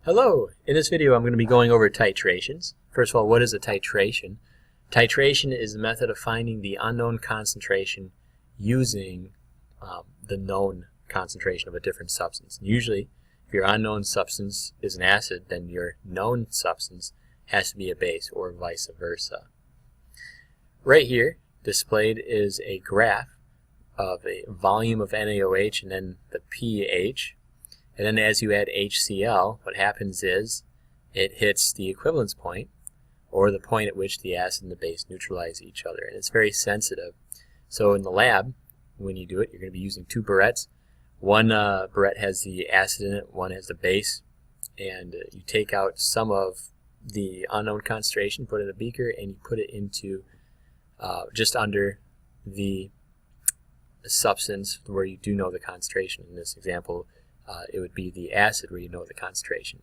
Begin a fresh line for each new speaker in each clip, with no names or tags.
Hello! In this video I'm going to be going over titrations. First of all, what is a titration? Titration is the method of finding the unknown concentration using the known concentration of a different substance. And usually, if your unknown substance is an acid, then your known substance has to be a base, or vice versa. Right here, displayed is a graph of a volume of NaOH and then the pH. And then as you add HCl, what happens is it hits the equivalence point, or the point at which the acid and the base neutralize each other. And it's very sensitive. So in the lab, when you do it, you're going to be using two burettes. One burette has the acid in it, one has the base. And you take out some of the unknown concentration, put it in a beaker, and you put it into just under the substance where you do know the concentration. In this example, it would be the acid where you know the concentration.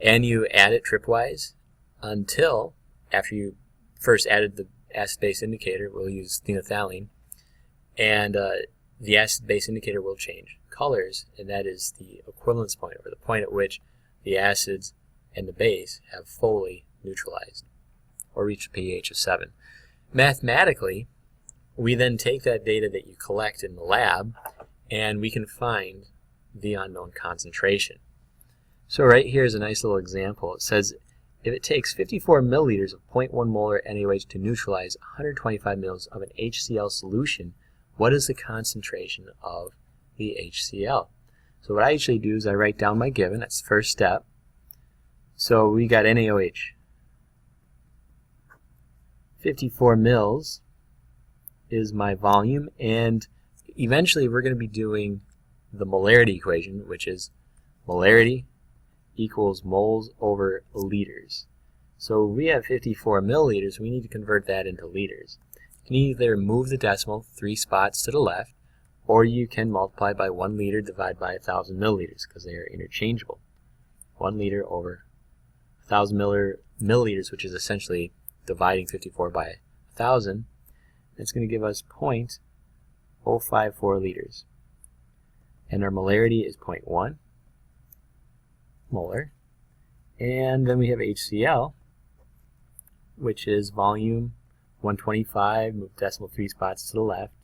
And you add it tripwise until, after you first added the acid-base indicator, we'll use phenolphthalein, and the acid-base indicator will change colors, and that is the equivalence point, or the point at which the acids and the base have fully neutralized, or reached a pH of 7. Mathematically, we then take that data that you collect in the lab, and we can find the unknown concentration. So right here is a nice little example. It says if it takes 54 milliliters of 0.1 molar NaOH to neutralize 125 mils of an HCl solution, what is the concentration of the HCl? So what I usually do is I write down my given. That's the first step. So we got NaOH. 54 mils is my volume, and eventually we're going to be doing the molarity equation, which is molarity equals moles over liters. So we have 54 milliliters. We need to convert that into liters. You can either move the decimal 3 spots to the left, or you can multiply by 1 liter divided by 1,000 milliliters, because they are interchangeable. 1 liter over 1,000 milliliters, which is essentially dividing 54 by 1,000. It's going to give us 0.054 liters. And our molarity is 0.1 molar. And then we have HCl, which is volume 125, move decimal 3 spots to the left,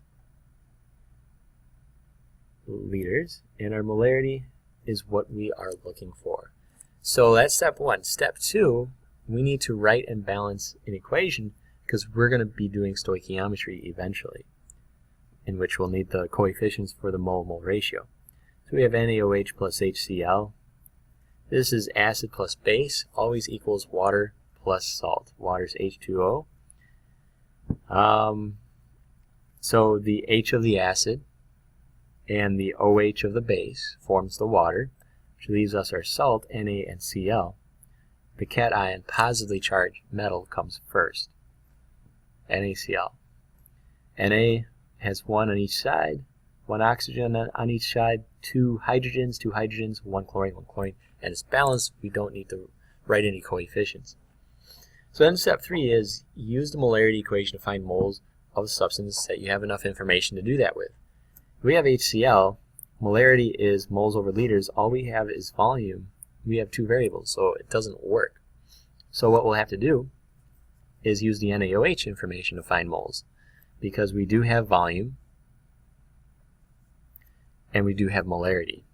liters. And our molarity is what we are looking for. So that's step 1. Step 2, we need to write and balance an equation, because we're going to be doing stoichiometry eventually, in which we'll need the coefficients for the mole-mole ratio. So we have NaOH plus HCl. This is acid plus base, always equals water plus salt. Water is H2O. So the H of the acid and the OH of the base forms the water, which leaves us our salt, Na and Cl. The cation, positively charged metal, comes first, NaCl. Na has 1 on each side, 1 oxygen on each side, 2 hydrogens, 1 chlorine, and it's balanced. We don't need to write any coefficients. So then step 3 is use the molarity equation to find moles of a substance that you have enough information to do that with. If we have HCl, molarity is moles over liters. All we have is volume. We have 2 variables, so it doesn't work. So what we'll have to do is use the NaOH information to find moles, because we do have volume and we do have molarity.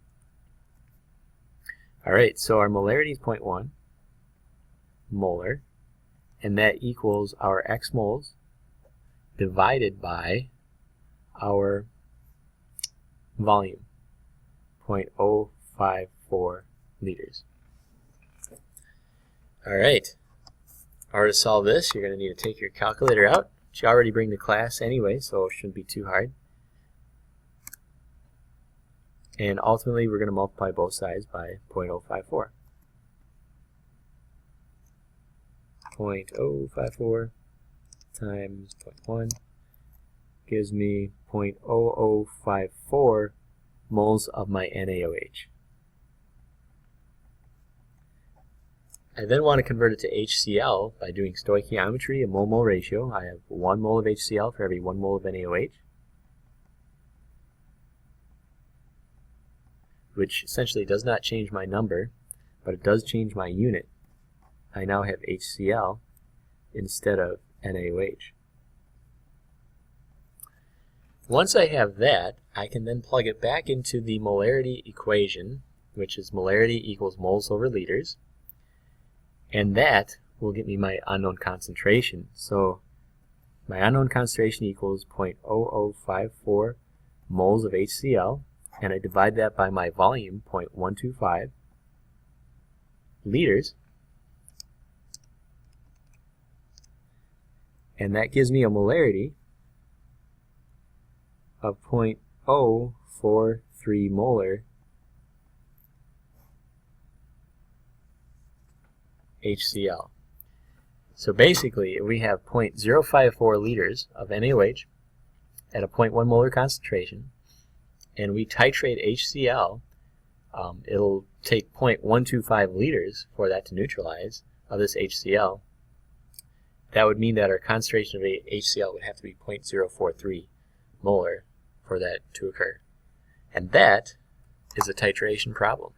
Alright, so our molarity is 0.1 molar, and that equals our x moles divided by our volume, 0.054 liters. Alright, in order to solve this, you're going to need to take your calculator out, which you already bring to class anyway, so it shouldn't be too hard. And ultimately, we're going to multiply both sides by 0.054. 0.054 times 0.1 gives me 0.0054 moles of my NaOH. I then want to convert it to HCl by doing stoichiometry, a mole-mole ratio. I have 1 mole of HCl for every 1 mole of NaOH. which essentially does not change my number. but it does change my unit. I now have HCl instead of NaOH. Once I have that, I can then plug it back into the molarity equation, which is molarity equals moles over liters, and that will get me my unknown concentration. So my unknown concentration equals 0.0054 moles of HCl, and I divide that by my volume, 0.125 liters, and that gives me a molarity of 0.043 molar HCl. So basically, if we have 0.054 liters of NaOH at a 0.1 molar concentration, and we titrate HCl, it'll take 0.125 liters for that to neutralize of this HCl. That would mean that our concentration of HCl would have to be 0.043 molar for that to occur. And that is a titration problem.